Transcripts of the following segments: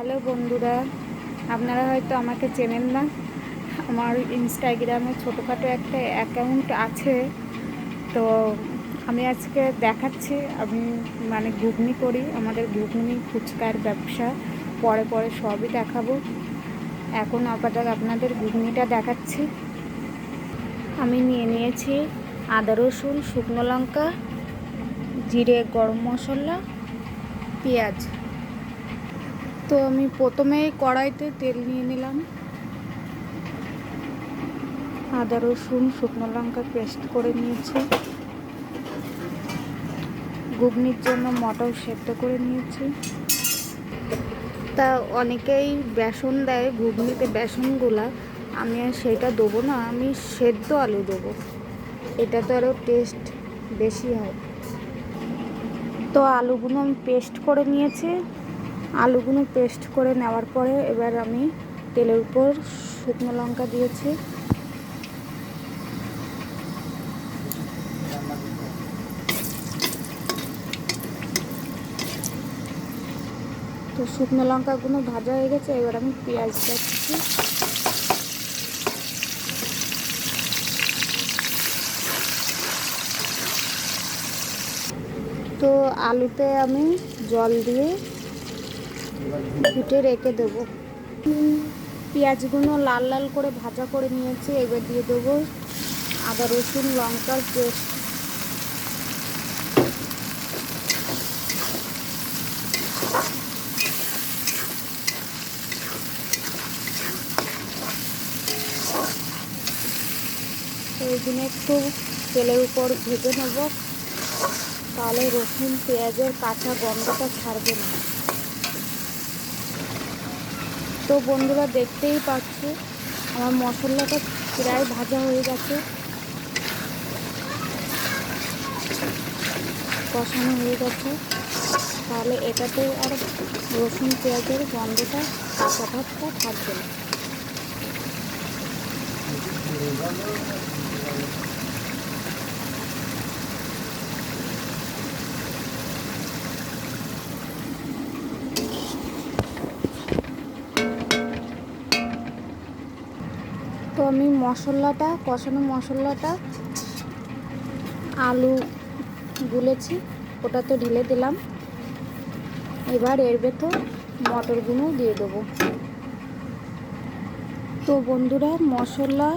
Hello বন্ধুরা, আপনারা হয়তো আমাকে চেনেন না। আমার ইনস্টাগ্রামে ছোটোখাটো একটা অ্যাকাউন্ট আছে। তো আমি আজকে দেখাচ্ছি, আমি ঘুগনি করি, আমাদের ঘুগনি ফুচকার ব্যবসা। পরে পরে সবই দেখাবো। এখন আপাতত আপনাদের ঘুগনিটা দেখাচ্ছি। আমি নিয়ে নিয়েছি আদা, রসুন, শুকনো লঙ্কা, জিরে, গরম মশলা, পেঁয়াজ। তো আমি প্রথমেই কড়াইতে তেল নিয়ে নিলাম। আদা, রসুন, শুকনো লঙ্কা পেস্ট করে নিয়েছি। ঘুগনির জন্য মটর সেদ্ধ করে নিয়েছি। তা অনেকেই বেসন দেয় ঘুগনিতে, বেসনগুলা আমি আর সেটা দেবো না, আমি সেদ্ধ আলু দেবো। এটাতে আরও টেস্ট বেশি হয়। তো আলুগুলো আমি পেস্ট করে নিয়েছি। আলুগুলো পেস্ট করে নেওয়ার পরে এবার আমি তেলের উপর শুকনো লঙ্কা দিয়েছি। তো শুকনো লঙ্কাগুলো ভাজা হয়ে গেছে, এবার আমি পেঁয়াজ দিচ্ছি। তো আলুতে আমি জল দিয়ে ফুটে রেখে দেবো। পেঁয়াজগুলো লাল লাল করে ভাজা করে নিয়েছি, এবার দিয়ে দেবো আদা, রসুন, লঙ্কার পেস্ট। এইগুলো একটু তেলের উপর ভেজে নেব, তাহলে রসুন পেঁয়াজের কাঁচা গন্ধটা ছাড়বে না। তো বন্ধুরা দেখতেই পাচ্ছি আমার মশলাটা প্রায় ভাজা হয়ে গেছে, কষানো হয়ে গেছে। তাহলে এটাতে আর রসুন পেঁয়াজের গন্ধটা, কাঁচা ভাবটা থাকবে না। তো আমি কষানো মশলাটা আলু গুলেছি ওটাতে ঢেলে দিলাম। এবার এর ভেতর মটরগুলো দিয়ে দেবো। তো বন্ধুরা মশলা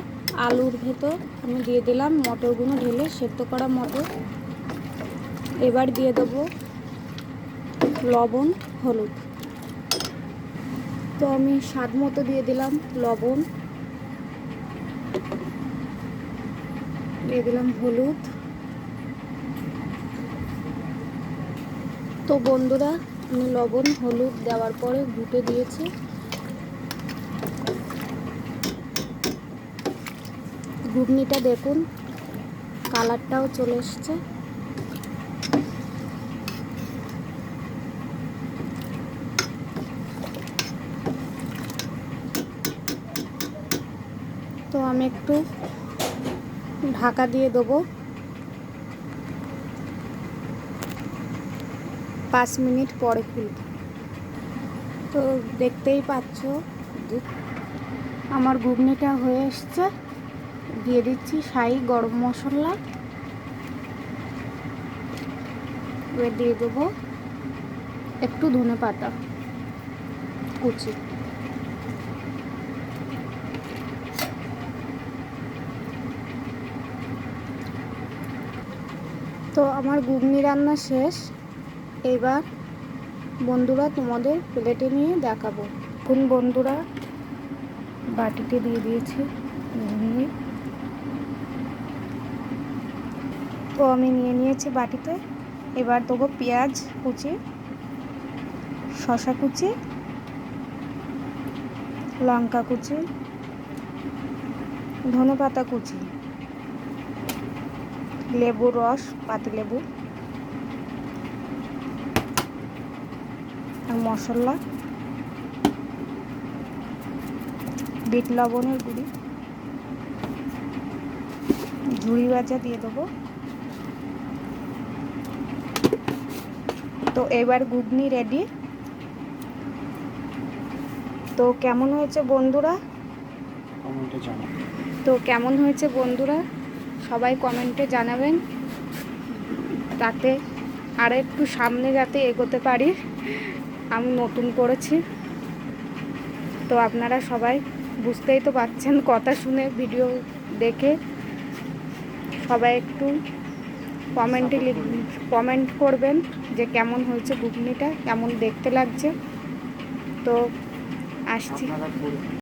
আলুর ভেতর আমি দিয়ে দিলাম মটরগুলো ঢেলে, সেদ্ধ করা মটর। এবার দিয়ে দেবো লবণ, হলুদ। তো আমি স্বাদ মতো দিয়ে দিলাম লবণ, দিয়ে দিলাম হলুদ। তো বন্ধুরা আমি লবণ হলুদ দেওয়ার পরে ঘুটে দিয়েছি। ঘুগনিটা দেখুন কালারটাও চলে এসছে। তো আমি একটু ঢাকা দিয়ে দেবো, 5 মিনিট পরে খুলব। তো দেখতেই পাচ্ছ আমার ঘুগনিটা হয়ে এসছে। দিয়ে দিচ্ছি শাহি গরম মশলা, এবার দিয়ে দেবো একটু ধনেপাতা কুচি। তো আমার ঘুগনি রান্না শেষ। এবার বন্ধুরা তোমাদের প্লেটে নিয়ে দেখাবো। এখন বন্ধুরা বাটিতে দিয়ে দিয়েছি ঘুগনি। তো আমি নিয়ে নিয়েছি বাটিতে। এবার দেবো পেঁয়াজ কুচি, শসা কুচি, লঙ্কা কুচি, ধনেপাতা কুচি, লেবুর রস, পাতিলেবু, আর মশলা, বিট লবণের গুঁড়ি, ঝুড়ি ভাজা দিয়ে দেবো। তো এবার ঘুগনি রেডি। তো কেমন হয়েছে বন্ধুরা? কমেন্টে জানাবেন। তো কেমন হয়েছে বন্ধুরা সবাই কমেন্টে জানাবেন, তাতে আর একটু সামনে যাতে এগোতে পারি। আমি নতুন করেছি তো আপনারা সবাই বুঝতেই তো পারছেন, কথা শুনে ভিডিও দেখে সবাই একটু কমেন্ট করবেন যে কেমন হয়েছে ঘুগনিটা, কেমন দেখতে লাগছে। তো আসছি।